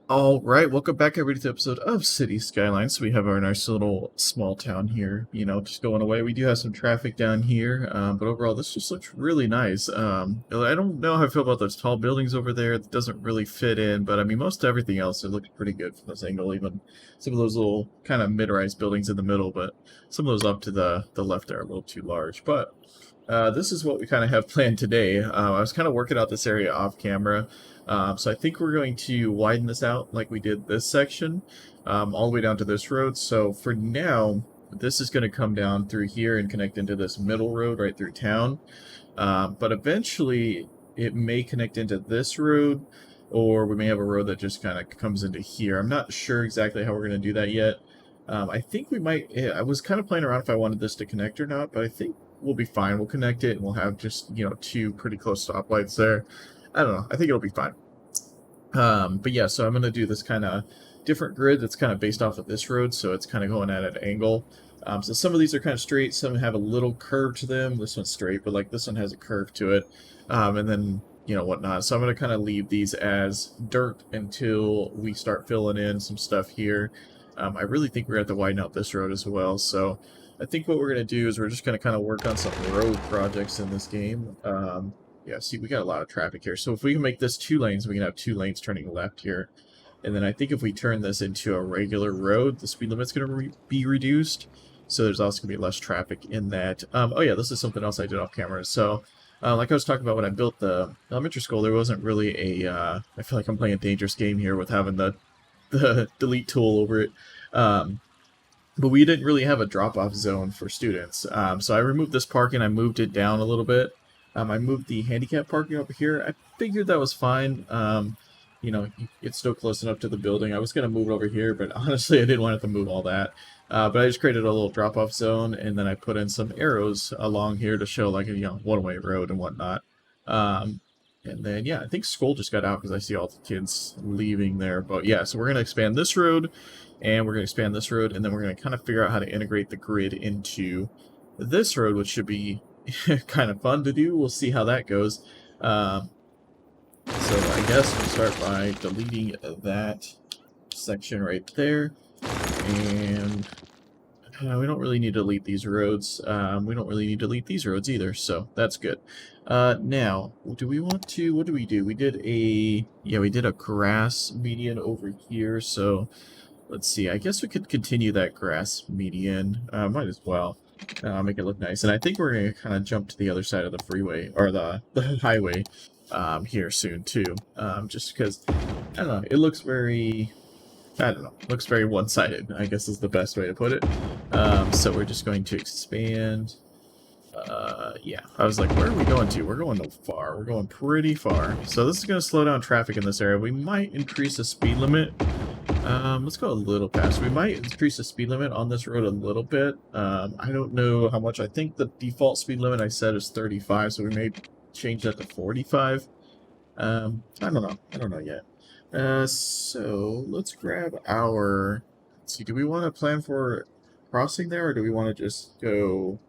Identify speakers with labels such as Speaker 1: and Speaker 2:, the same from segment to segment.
Speaker 1: All right, welcome back everybody to the episode of City Skylines. So we have our nice little small town here, just going away. We do have some traffic down here, but overall this just looks really nice. I don't know how I feel about those tall buildings over there. It doesn't really fit in, but I mean most everything else it looks pretty good from this angle. Even some of those little kind of mid-rise buildings in the middle, but some of those up to the left are a little too large. But this is what we kind of have planned today. I was kind of working out this area off camera. So I think we're going to widen this out like we did this section, all the way down to this road. So for now, this is going to come down through here and connect into this middle road right through town. But eventually it may connect into this road, or we may have a road that just kind of comes into here. I'm not sure exactly how we're going to do that yet. I think we might, I was kind of playing around if I wanted this to connect or not, but I think we'll be fine. We'll connect it and we'll have just, two pretty close stoplights there. I don't know. I think it'll be fine. But yeah, so I'm going to do this kind of different grid that's kind of based off of this road, so it's kind of going at an angle. So some of these are kind of straight, some have a little curve to them. This one's straight, but like this one has a curve to it. And then, whatnot. So I'm going to kind of leave these as dirt until we start filling in some stuff here. I really think we're going to have to widen out this road as well. So I think what we're going to do is we're just going to kind of work on some road projects in this game. Yeah, see, we got a lot of traffic here. So if we can make this 2 lanes, we can have 2 lanes turning left here. And then I think if we turn this into a regular road, the speed limit's going to be reduced. So there's also going to be less traffic in that. Oh yeah, this is something else I did off camera. So like I was talking about when I built the elementary school, there wasn't really I feel like I'm playing a dangerous game here with having the delete tool over it. But we didn't really have a drop-off zone for students. So I removed this parking. I moved it down a little bit. I moved the handicap parking over here. I figured that was fine. It's still close enough to the building. I was going to move it over here, but honestly, I didn't want to move all that. But I just created a little drop-off zone, and then I put in some arrows along here to show, like, a one-way road and whatnot. And then, yeah, I think school just got out because I see all the kids leaving there. But yeah, so we're going to expand this road, and we're going to expand this road, and then we're going to kind of figure out how to integrate the grid into this road, which should be kind of fun to do. We'll see how that goes. So I guess we'll start by deleting that section right there. And we don't really need to delete these roads. We don't really need to delete these roads either, so that's good. Now, do we want to, what do? We did a grass median over here, so let's see. I guess we could continue that grass median. Might as well. Make it look nice. And I think we're going to kind of jump to the other side of the freeway, or the highway, here soon, too. Just because, I don't know, it looks very, looks very one-sided, I guess is the best way to put it. So we're just going to expand. Yeah, I was like, where are we going to? We're going far. We're going pretty far. So this is going to slow down traffic in this area. We might increase the speed limit. Let's go a little faster. We might increase the speed limit on this road a little bit. I don't know how much. I think the default speed limit I said is 35, so we may change that to 45. I don't know. I don't know yet. So let's grab our... Let's see, do we want to plan for crossing there, or do we want to just go...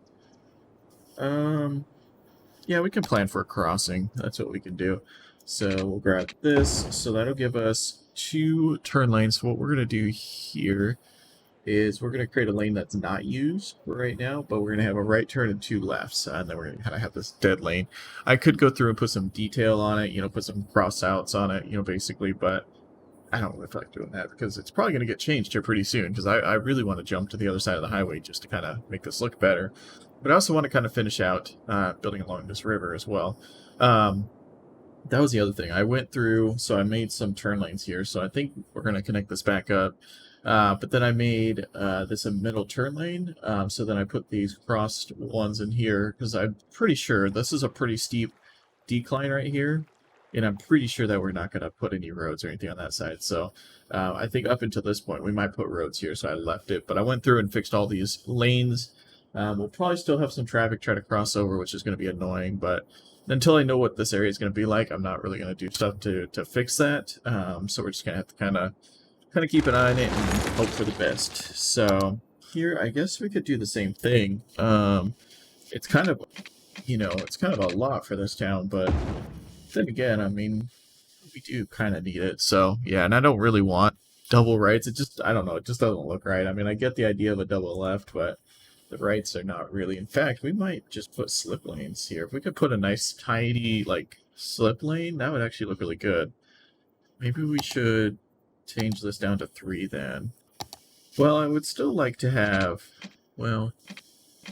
Speaker 1: Yeah, we can plan for a crossing. That's what we can do. So we'll grab this. So that'll give us 2 turn lanes. So what we're going to do here is we're going to create a lane that's not used for right now, but we're going to have a right turn and 2 lefts, and then we're going to kind of have this dead lane. I could go through and put some detail on it, put some cross outs on it, basically, but I don't really feel like doing that because it's probably going to get changed here pretty soon, because I really want to jump to the other side of the highway just to kind of make this look better. But I also want to kind of finish out building along this river as well. That was the other thing. I went through, so I made some turn lanes here, so I think we're going to connect this back up. But then I made this a middle turn lane, so then I put these crossed ones in here, because I'm pretty sure this is a pretty steep decline right here, and I'm pretty sure that we're not going to put any roads or anything on that side. So I think up until this point, we might put roads here, so I left it. But I went through and fixed all these lanes. We'll probably still have some traffic try to cross over, which is going to be annoying, but until I know what this area is going to be like, I'm not really going to do stuff to fix that. So we're just going to have to kind of keep an eye on it and hope for the best. So here, I guess we could do the same thing. It's kind of, it's kind of a lot for this town, but then again, I mean, we do kind of need it. So yeah, and I don't really want double rights. It just, I don't know, it just doesn't look right. I mean, I get the idea of a double left, but the rights are not really. In fact, we might just put slip lanes here. If we could put a nice tidy like slip lane, that would actually look really good. Maybe we should change this down to 3 then. Well, I would still like to have, well,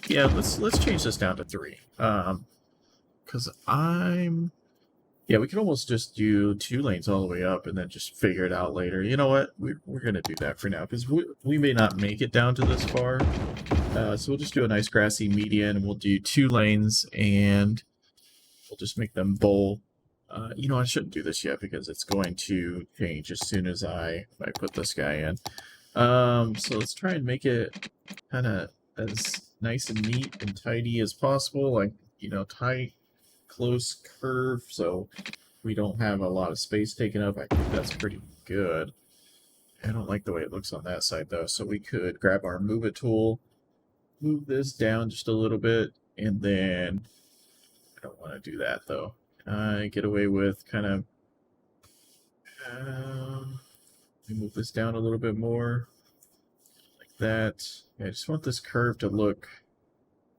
Speaker 1: yeah, let's change this down to 3. Because yeah, we could almost just do 2 lanes all the way up and then just figure it out later. You know what? We're going to do that for now because we may not make it down to this far. So we'll just do a nice grassy median and we'll do 2 lanes and we'll just make them bowl. You know, I shouldn't do this yet because it's going to change as soon as I put this guy in. So let's try and make it kind of as nice and neat and tidy as possible. Like, you know, tight, close curve, so we don't have a lot of space taken up. I think that's pretty good. I don't like the way it looks on that side though, so we could grab our move it tool, move this down just a little bit, and then I don't want to do that though. Get away with kind of move this down a little bit more like that. Yeah, I just want this curve to look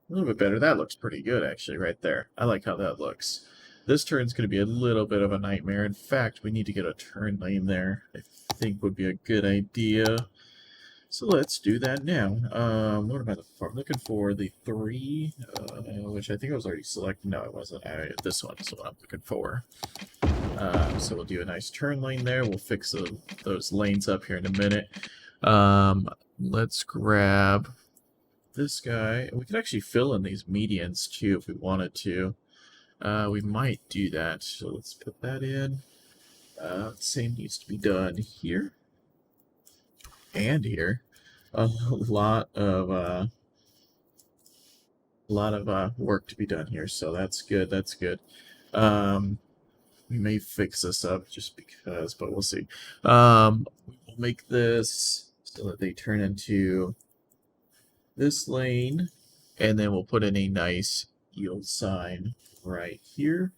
Speaker 1: a little bit better. That looks pretty good, actually, right there. I like how that looks. This turn's going to be a little bit of a nightmare. In fact, we need to get a turn lane there. I think would be a good idea. So let's do that now. What am I looking for? The 3, which I think I was already selected. No, it wasn't. This one is what I'm looking for. So we'll do a nice turn lane there. We'll fix those lanes up here in a minute. Let's grab this guy. We could actually fill in these medians too if we wanted to. We might do that. So let's put that in. Same needs to be done here and here. A lot of work to be done here. So that's good. That's good. We may fix this up just because, but we'll see. We'll make this so that they turn into this lane, and then we'll put in a nice yield sign right here,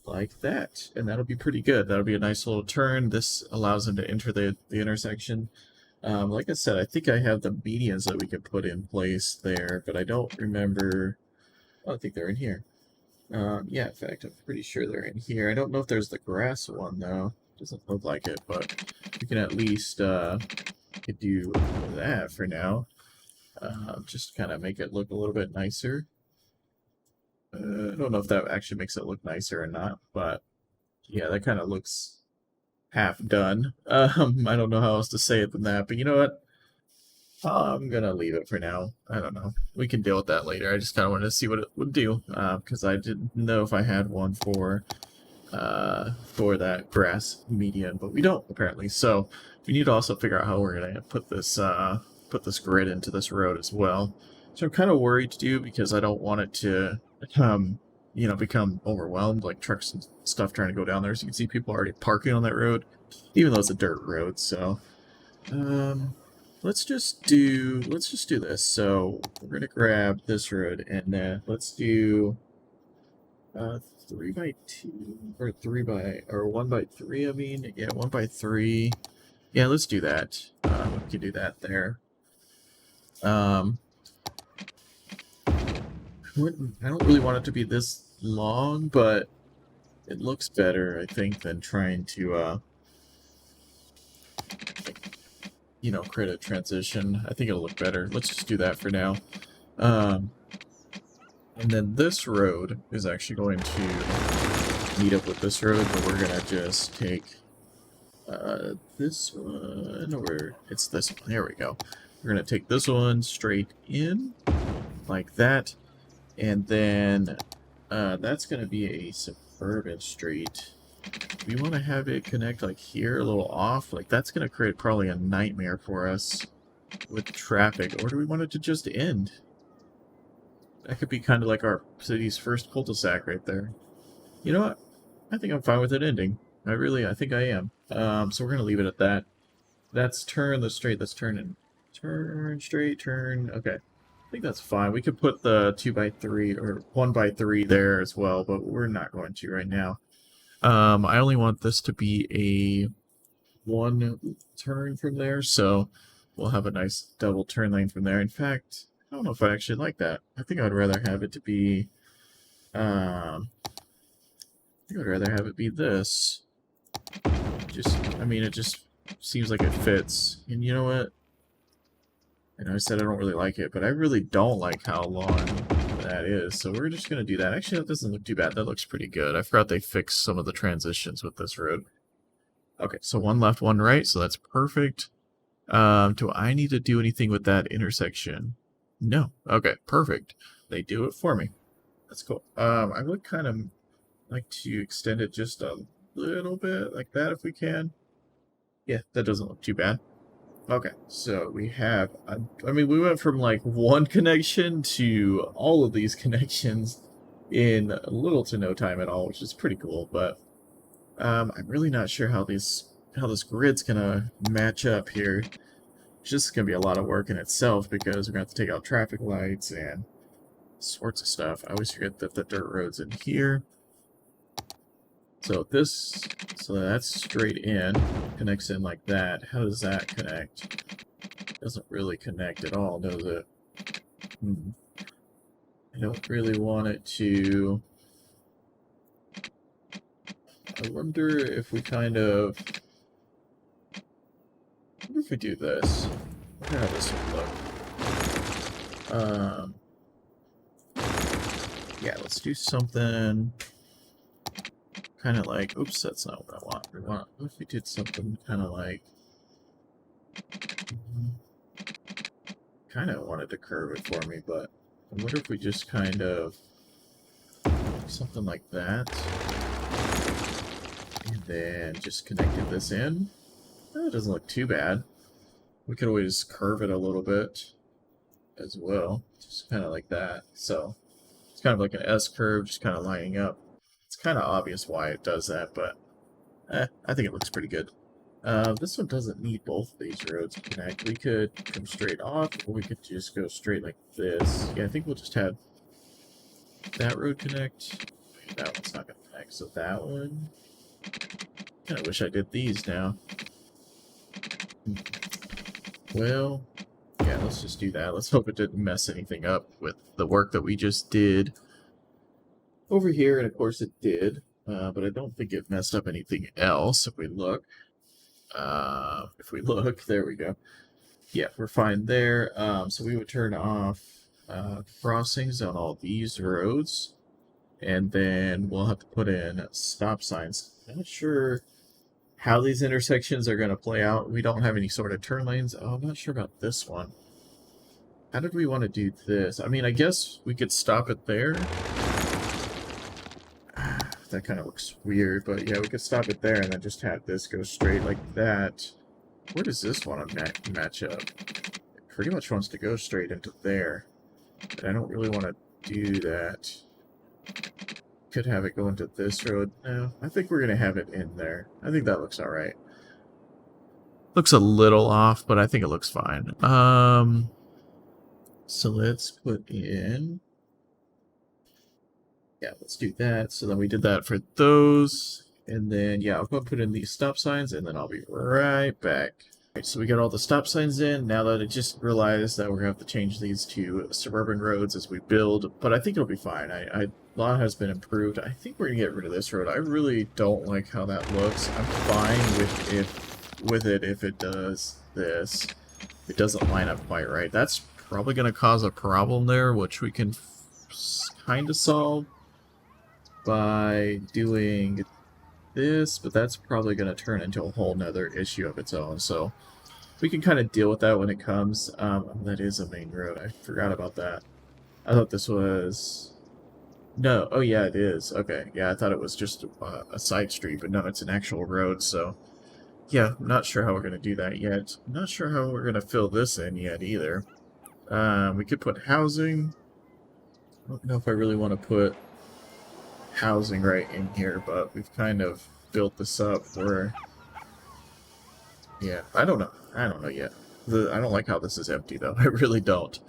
Speaker 1: like that, and that'll be pretty good. That'll be a nice little turn. This allows them to enter the intersection. Like I said, I think I have the medians that we could put in place there, but I don't remember. Oh, I think they're in here. Yeah, in fact, I'm pretty sure they're in here. I don't know if there's the grass one, though. Doesn't look like it, but we can at least could do that for now. Just kind of make it look a little bit nicer. I don't know if that actually makes it look nicer or not, but yeah, that kind of looks half done. I don't know how else to say it than that, but you know what? I'm gonna leave it for now. I don't know. We can deal with that later. I just kind of wanted to see what it would do, because I didn't know if I had one for that grass median, but we don't apparently. So we need to also figure out how we're gonna put this grid into this road as well. So I'm kind of worried to do because I don't want it to you know, become overwhelmed, like trucks and stuff trying to go down there. So you can see people already parking on that road, even though it's a dirt road. So let's just do this. So we're gonna grab this road and then let's do 3x2 or 1x3. I mean, yeah, 1x3. Yeah, let's do that. We can do that there. I don't really want it to be this long, but it looks better, I think, than trying to, you know, create a transition. I think it'll look better. Let's just do that for now. And then this road is actually going to meet up with this road, but we're gonna just take this one, or it's this one. There we go. We're gonna take this one straight in, like that. And then that's going to be a suburban street. We want to have it connect like here, a little off. Like that's going to create probably a nightmare for us with traffic. Or do we want it to just end? That could be kind of like our city's first cul-de-sac right there. You know what? I think I'm fine with it ending. I think I am. So we're going to leave it at that. That's turn the straight. That's turn and turn straight, turn. Okay. I think that's fine. We could put the 2x3 or 1x3 there as well, but we're not going to right now. I only want this to be a one turn from there, so we'll have a nice double turn lane from there. In fact, I don't know if I actually like that. I think I'd rather have it to be, I think I'd rather have it be this. I mean, it just seems like it fits. And you know what? And I said I don't really like it, but I really don't like how long that is. So we're just going to do that. Actually, that doesn't look too bad. That looks pretty good. I forgot they fixed some of the transitions with this road. Okay, so one left, one right, so that's perfect. Do I need to do anything with that intersection? No. Okay, perfect. They do it for me. That's cool. I would kind of like to extend it just a little bit like that if we can. Yeah, that doesn't look too bad. Okay, so we have, I mean, we went from like one connection to all of these connections in little to no time at all, which is pretty cool, but I'm really not sure how this grid's gonna match up here. It's just gonna be a lot of work in itself because we're gonna have to take out traffic lights and sorts of stuff. I always forget that the dirt road's in here. So that's straight in, connects in like that. How does that connect? Doesn't really connect at all, does it? I don't really want it to. I wonder if we kind of. I wonder if we do this. I wonder how this would look. Yeah, let's do something. Kind of like, oops, that's not what I want. What if we did something kind of like, kind of wanted to curve it for me, but I wonder if we just kind of, something like that, and then just connected this in. That doesn't look too bad. We could always curve it a little bit as well, just kind of like that. So it's kind of like an S curve, just kind of lining up. It's kind of obvious why it does that, but I think it looks pretty good. This one doesn't need both of these roads to connect. We could come straight off, or we could just go straight like this. Yeah, I think we'll just have that road connect. That one's not going to connect, so that one. Kind of wish I did these now. Well, yeah, let's just do that. Let's hope it didn't mess anything up with the work that we just did over here, and of course it did, but I don't think it messed up anything else. If we look, there we go. Yeah, we're fine there. So we would turn off crossings on all these roads, and then we'll have to put in stop signs. I'm not sure how these intersections are going to play out. We don't have any sort of turn lanes. Oh, I'm not sure about this one. How did we want to do this? I mean, I guess we could stop it there. That kind of looks weird, but yeah, we could stop it there and then just have this go straight like that. Where does this want to match up? It pretty much wants to go straight into there, but I don't really want to do that. Could have it go into this road. No, I think we're going to have it in there. I think that looks alright. Looks a little off, but I think it looks fine. So let's put in... Yeah, let's do that. So then we did that for those. And then, yeah, I'll go put in these stop signs, and then I'll be right back. Alright, so we got all the stop signs in. Now that I just realized that we're going to have to change these to suburban roads as we build. But I think it'll be fine. A lot has been improved. I think we're going to get rid of this road. I really don't like how that looks. I'm fine with it if it does this. It doesn't line up quite right. That's probably going to cause a problem there, which we can kind of solve by doing this, but that's probably going to turn into a whole nother issue of its own, so we can kind of deal with that when it comes. That is a main road. I forgot about that. I thought this was... No, oh yeah, it is. Okay, yeah, I thought it was just a side street, but no, it's an actual road, so... Yeah, I'm not sure how we're going to do that yet. I'm not sure how we're going to fill this in yet, either. We could put housing. I don't know if I really want to put housing right in here, but we've kind of built this up where... Yeah, I don't know. I don't know yet. I don't like how this is empty, though. I really don't.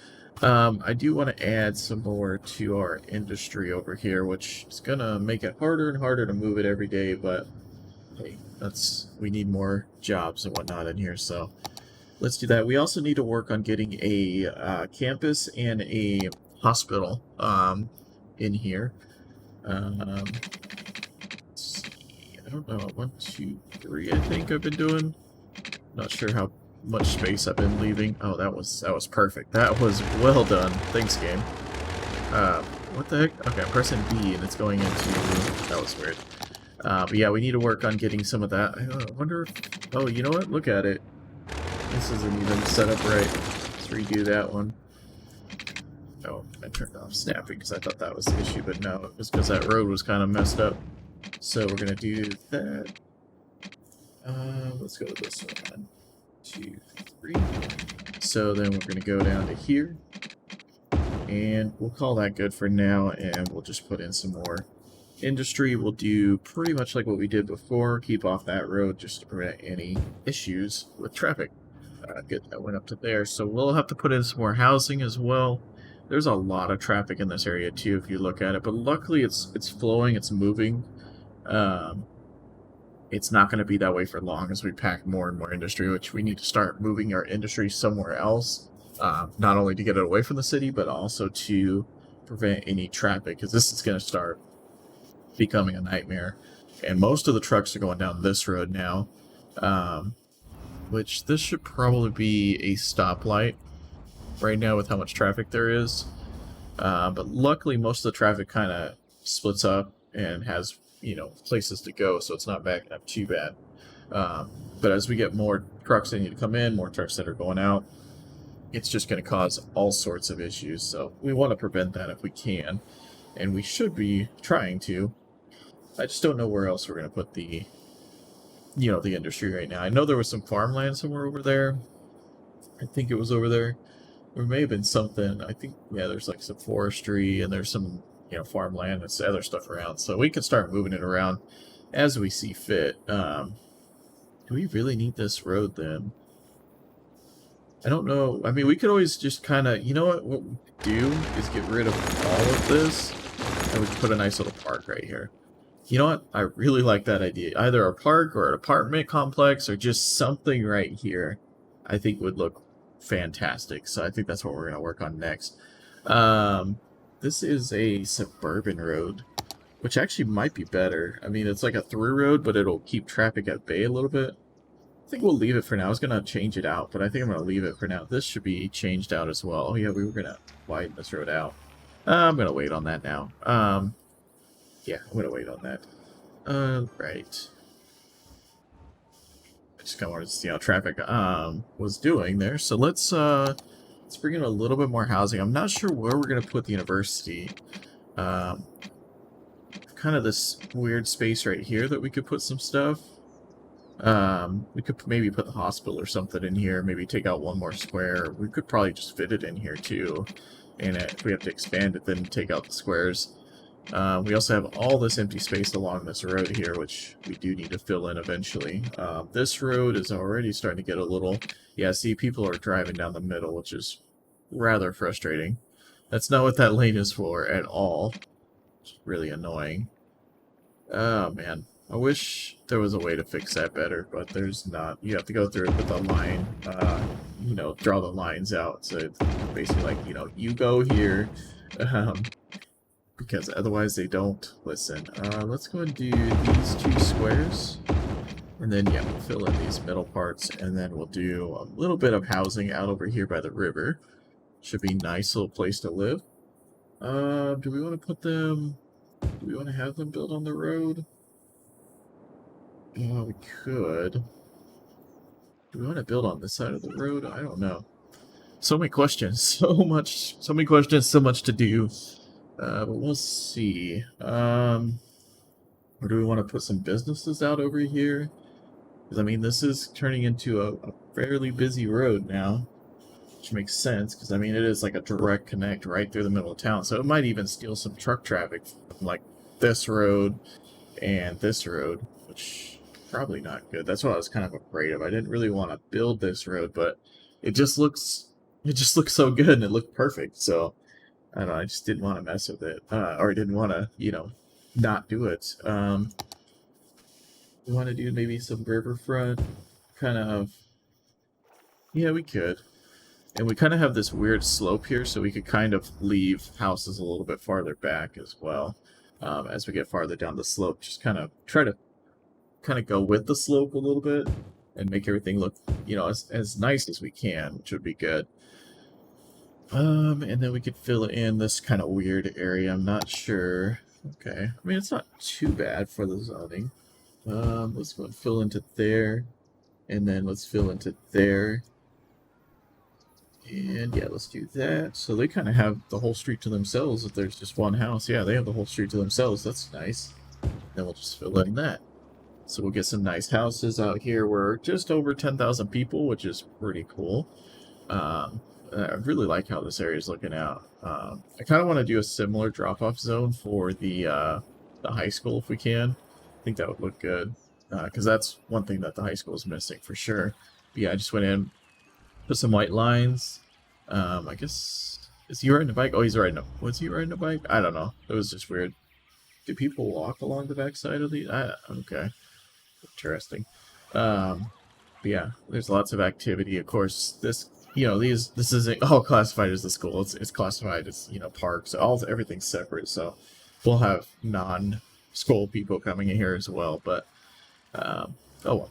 Speaker 1: I do want to add some more to our industry over here, which is gonna make it harder and harder to move it every day, but hey, we need more jobs and whatnot in here, so let's do that. We also need to work on getting a campus and a hospital in here. Let's see. I don't know. 1, 2, 3. I think I've been doing. Not sure how much space I've been leaving. Oh, that was perfect. That was well done. Thanks, game. What the heck? Okay, I'm pressing B and it's going into. That was weird. But yeah, we need to work on getting some of that. I wonder if. Oh, you know what? Look at it. This isn't even set up right. Let's redo that one. Oh, I turned off snapping because I thought that was the issue, but no, it was because that road was kind of messed up. So we're gonna do that. Let's go to this one. 1, 2, 3. So then we're gonna go down to here, and we'll call that good for now, and we'll just put in some more industry. We'll do pretty much like what we did before. Keep off that road just to prevent any issues with traffic. Good, that went up to there. So we'll have to put in some more housing as well. There's a lot of traffic in this area too, if you look at it. But luckily, it's flowing, it's moving. It's not going to be that way for long as we pack more and more industry, which we need to start moving our industry somewhere else. Not only to get it away from the city, but also to prevent any traffic, because this is going to start becoming a nightmare. And most of the trucks are going down this road now. Which this should probably be a stoplight right now with how much traffic there is. But luckily, most of the traffic kind of splits up and has, places to go, so it's not backing up too bad. But as we get more trucks that need to come in, more trucks that are going out, it's just going to cause all sorts of issues. So we want to prevent that if we can, and we should be trying to. I just don't know where else we're going to put the industry right now. I know there was some farmland somewhere over there. I think it was over there. There may have been something. I think, yeah, there's like some forestry and there's some, farmland and some other stuff around. So we can start moving it around as we see fit. Do we really need this road then? I don't know. I mean, we could always just kind of, what we do is get rid of all of this and we can put a nice little park right here. You know what? I really like that idea. Either a park or an apartment complex or just something right here I think would look fantastic. So I think that's what we're going to work on next. This is a suburban road, which actually might be better. I mean, it's like a through road, but it'll keep traffic at bay a little bit. I think we'll leave it for now. I was going to change it out, but I think I'm going to leave it for now. This should be changed out as well. Oh, yeah, we were going to widen this road out. I'm going to wait on that now. Yeah, I'm gonna wait on that. Right. I just kind of wanted to see how traffic was doing there. So let's bring in a little bit more housing. I'm not sure where we're gonna put the university. Kind of this weird space right here that we could put some stuff. We could maybe put the hospital or something in here. Maybe take out one more square. We could probably just fit it in here too. And if we have to expand it, then take out the squares. We also have all this empty space along this road here, which we do need to fill in eventually. This road is already starting to get a little... Yeah, see, people are driving down the middle, which is rather frustrating. That's not what that lane is for at all. It's really annoying. Oh, man. I wish there was a way to fix that better, but there's not. You have to go through it with a line, draw the lines out. So it's basically like, you go here. Because otherwise they don't listen. Let's go and do these 2 squares. And then, yeah, we'll fill in these middle parts. And then we'll do a little bit of housing out over here by the river. Should be a nice little place to live. Do we want to put them... Do we want to have them build on the road? We could. Do we want to build on this side of the road? I don't know. So many questions. So many questions, so much to do. But we'll see. Or do we want to put some businesses out over here? Because, I mean, this is turning into a fairly busy road now. Which makes sense, because, I mean, it is like a direct connect right through the middle of town. So it might even steal some truck traffic from, like, this road and this road. Which, probably not good. That's what I was kind of afraid of. I didn't really want to build this road, but it just looks... It just looked so good and it looked perfect. So I don't know. I just didn't want to mess with it, or I didn't want to, not do it. We want to do maybe some riverfront kind of. Yeah, we could. And we kind of have this weird slope here, so we could kind of leave houses a little bit farther back as well. As we get farther down the slope, just kind of try to kind of go with the slope a little bit and make everything look, as nice as we can, which would be good. And then we could fill in this kind of weird area. I'm not sure. Okay. I mean, it's not too bad for the zoning. Let's go and fill into there. And then let's fill into there. And yeah, let's do that. So they kind of have the whole street to themselves if there's just one house. Yeah, they have the whole street to themselves. That's nice. Then we'll just fill in that. So we'll get some nice houses out here. We're just over 10,000 people, which is pretty cool. I really like how this area is looking out. I kind of want to do a similar drop-off zone for the high school if we can. I think that would look good because that's one thing that the high school is missing for sure. But yeah, I just went in, put some white lines. I guess is he riding a bike? Oh, he's riding a. Was he riding a bike? I don't know. It was just weird. Do people walk along the backside of the? Okay, interesting. But yeah, there's lots of activity. Of course, this this isn't all classified as the school. It's classified as parks. Everything's separate. So we'll have non-school people coming in here as well. But oh well.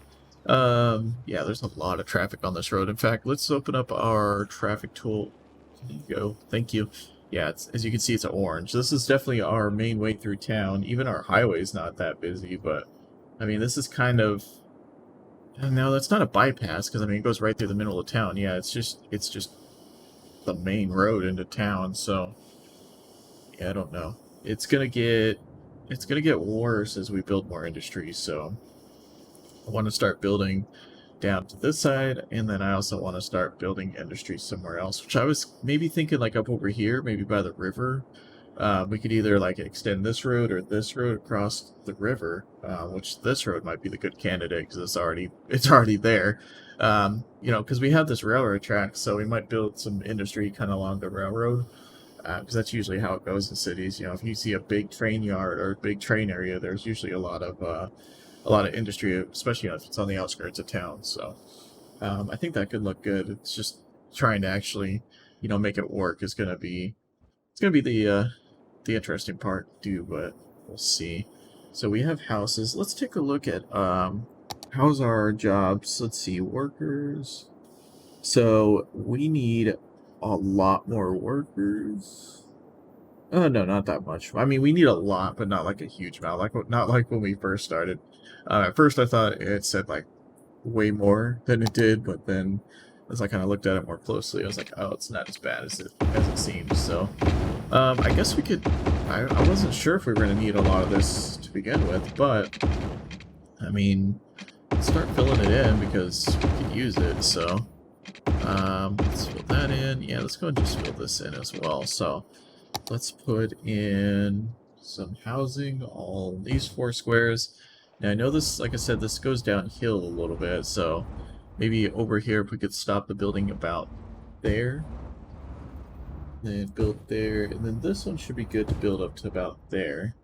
Speaker 1: Yeah, there's a lot of traffic on this road. In fact, let's open up our traffic tool. There you go. Thank you. Yeah, as you can see, it's orange. This is definitely our main way through town. Even our highway's not that busy, but I mean, this is kind of. No, that's not a bypass because I mean it goes right through the middle of town. Yeah, it's just the main road into town. So yeah, I don't know. It's gonna get worse as we build more industries. So I want to start building down to this side, and then I also want to start building industry somewhere else, which I was maybe thinking like up over here, maybe by the river. We could either like extend this road or this road across the river, which this road might be the good candidate because it's already there. Because we have this railroad track, so we might build some industry kind of along the railroad, because that's usually how it goes in cities. If you see a big train yard or a big train area, there's usually a lot of industry, especially if it's on the outskirts of town. So I think that could look good. It's just trying to actually, make it work is gonna be the interesting part to do, but we'll see. So we have houses. Let's take a look at how's our jobs. Let's see, workers. So we need a lot more workers. Oh no, not that much. I mean, we need a lot, but not like a huge amount. Not like when we first started. At first, I thought it said like way more than it did, but then as I kind of looked at it more closely, I was like, oh, it's not as bad as it seems. So, I guess we could. I wasn't sure if we were going to need a lot of this to begin with, but I mean, let's start filling it in because we could use it. So, let's fill that in. Yeah, let's go and just fill this in as well. So, let's put in some housing, all these 4 squares. Now, I know this, like I said, this goes downhill a little bit, so maybe over here if we could stop the building about there. Then build there, and then this one should be good to build up to about there.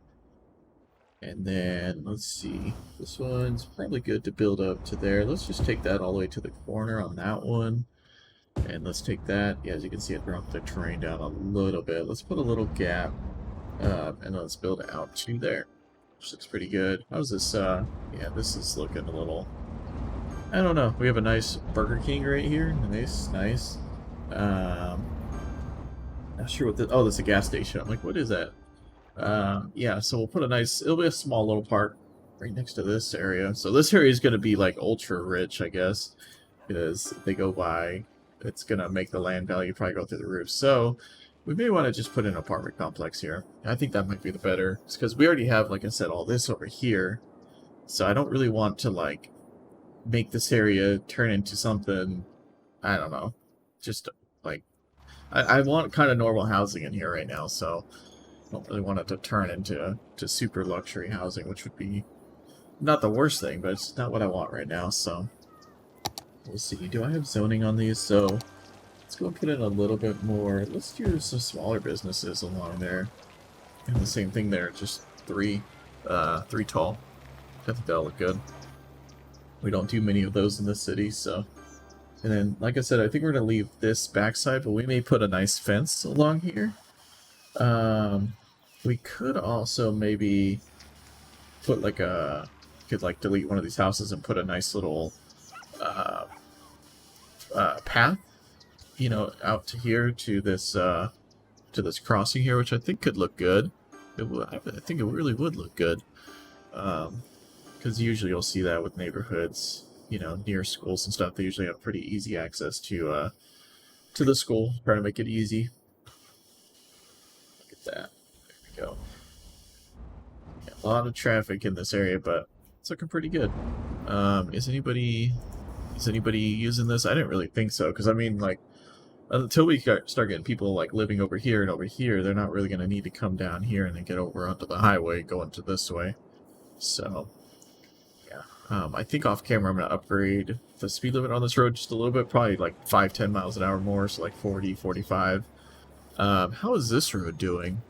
Speaker 1: And then, let's see, this one's probably good to build up to there. Let's just take that all the way to the corner on that one. And let's take that, yeah, as you can see, it dropped the terrain down a little bit. Let's put a little gap, and let's build it out to there. Which looks pretty good. How's this, yeah, this is looking a little, I don't know. We have a nice Burger King right here. Nice. Not sure what this, oh, this is a gas station. I'm like, what is that? Yeah, so we'll put it'll be a small little park right next to this area. So this area is going to be like ultra rich, I guess, because if they go by, it's going to make the land value probably go through the roof. So we may want to just put an apartment complex here. I think that might be the better, because we already have, like I said, all this over here. So I don't really want to like make this area turn into something, I don't know, just like I want kind of normal housing in here right now, so I don't really want it to turn into super luxury housing, which would be not the worst thing, but it's not what I want right now. So we'll see. Do I have zoning on these? So Let's go put in a little bit more. Let's do some smaller businesses along there. And the same thing there, just three tall. I think that'll look good. We don't do many of those in the city, so. And then, like I said, I think we're gonna leave this backside, but we may put a nice fence along here. We could also maybe put like could like delete one of these houses and put a nice little path, you know, out to here to this crossing here, which I think could look good. I think it really would look good, because usually you'll see that with neighborhoods, you know, near schools and stuff. They usually have pretty easy access to the school. Try to make it easy. Look at that. There we go. Yeah, a lot of traffic in this area, but it's looking pretty good. Is anybody using this? I didn't really think so, because I mean, like, until we start getting people like living over here and over here, they're not really going to need to come down here and then get over onto the highway going to this way. So, yeah. I think off camera I'm going to upgrade the speed limit on this road just a little bit, probably like 5-10 miles an hour more, so like 40, 45. How is this road doing?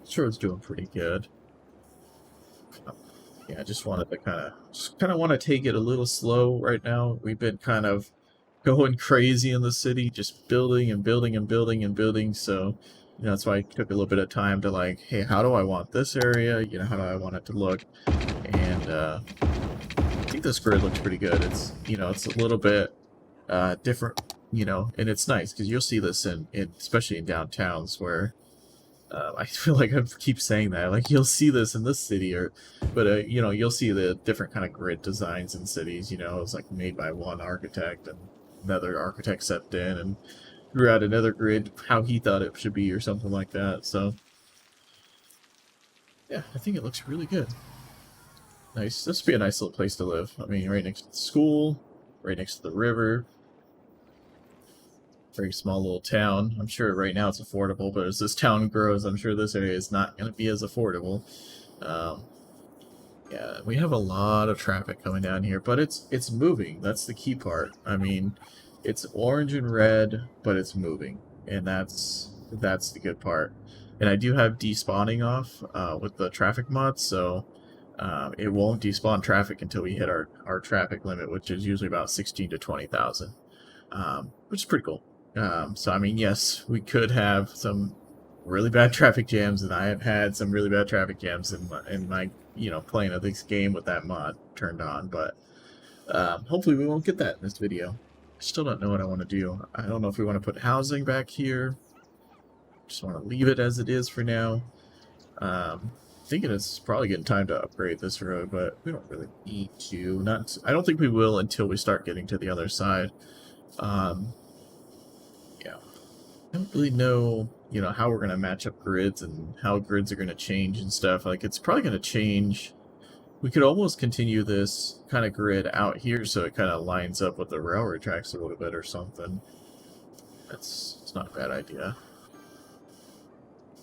Speaker 1: This road's doing pretty good. Yeah, I just wanted to kind of want to take it a little slow right now. We've been kind of going crazy in the city, just building and building and building and building. So, you know, that's why I took a little bit of time to like, hey, how do I want this area? You know, how do I want it to look? And I think this grid looks pretty good. It's, you know, it's a little bit different, you know, and it's nice because you'll see this in especially in downtowns where I feel like I keep saying that, like you'll see this in this city, but you know, you'll see the different kind of grid designs in cities. You know, it's like made by one architect and another architect stepped in and drew out another grid how he thought it should be or something like that. So yeah, I think it looks really good. Nice. This would be a nice little place to live. I mean, right next to the school, right next to the river. Very small little town. I'm sure right now it's affordable, but as this town grows, I'm sure this area is not going to be as affordable. Yeah, we have a lot of traffic coming down here, but it's moving. That's the key part. I mean, it's orange and red, but it's moving, and that's the good part. And I do have despawning off with the traffic mod, so it won't despawn traffic until we hit our traffic limit, which is usually about 16 to 20,000, which is pretty cool. So I mean, yes, we could have some really bad traffic jams, and I have had some really bad traffic jams in my you know, playing of this game with that mod turned on, but hopefully we won't get that in this video. I still don't know what I want to do. I don't know if we want to put housing back here. Just want to leave it as it is for now. Thinking it's probably getting time to upgrade this road, but we don't really need to. I don't think we will until we start getting to the other side. Yeah, I don't really know, you know, how we're going to match up grids and how grids are going to change and stuff. Like, it's probably going to change. We could almost continue this kind of grid out here so it kind of lines up with the railroad tracks a little bit or something. It's not a bad idea.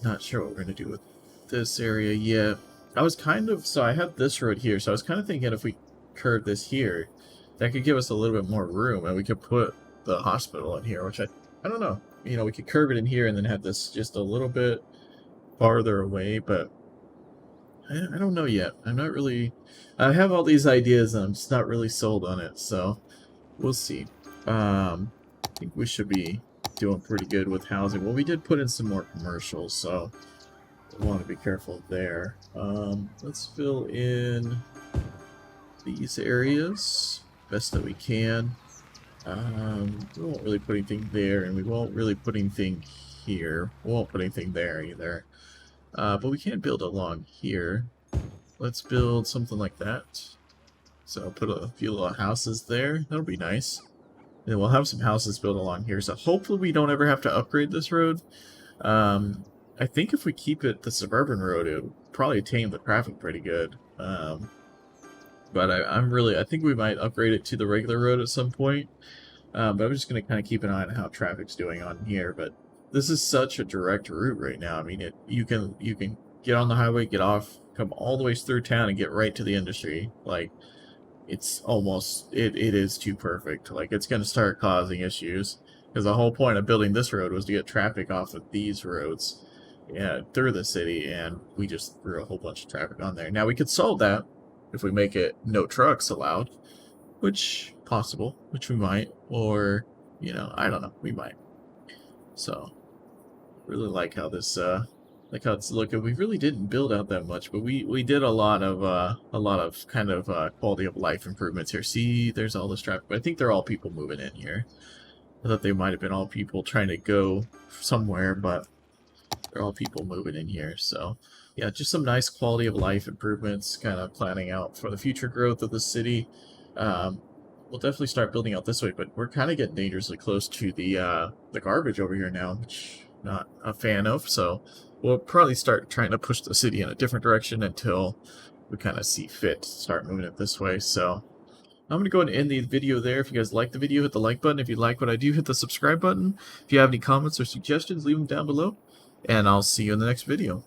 Speaker 1: Not sure what we're going to do with this area yet. So I have this road here, so I was kind of thinking if we curve this here, that could give us a little bit more room, and we could put the hospital in here, which I don't know. You know, we could curve it in here and then have this just a little bit farther away, but I don't know yet. I'm not really... I have all these ideas and I'm just not really sold on it, so we'll see. I think we should be doing pretty good with housing. Well, we did put in some more commercials, so we want to be careful there. Let's fill in these areas best that we can. We won't really put anything there, and we won't really put anything here. We won't put anything there either. But we can build along here. Let's build something like that. So put a few little houses there. That'll be nice. And then we'll have some houses built along here. So hopefully we don't ever have to upgrade this road. I think if we keep it the Suburban Road, it will probably tame the traffic pretty good. But I think we might upgrade it to the regular road at some point. But I'm just going to kind of keep an eye on how traffic's doing on here. But this is such a direct route right now. I mean, you can get on the highway, get off, come all the way through town, and get right to the industry. Like, it's almost, it is too perfect. Like, it's going to start causing issues. Because the whole point of building this road was to get traffic off of these roads, yeah, through the city, and we just threw a whole bunch of traffic on there. Now we could solve that if we make it no trucks allowed, which possible, which we might, or I don't know, we might. So really like how it's looking. We really didn't build out that much, but we did a lot of kind of quality of life improvements here. See, there's all this traffic, but I think they're all people moving in here. I thought they might have been all people trying to go somewhere, but they're all people moving in here. So yeah, just some nice quality of life improvements, kind of planning out for the future growth of the city. We'll definitely start building out this way, but we're kind of getting dangerously close to the garbage over here now, which I'm not a fan of. So we'll probably start trying to push the city in a different direction until we kind of see fit to start moving it this way. So I'm going to go ahead and end the video there. If you guys like the video, hit the like button. If you like what I do, hit the subscribe button. If you have any comments or suggestions, leave them down below. And I'll see you in the next video.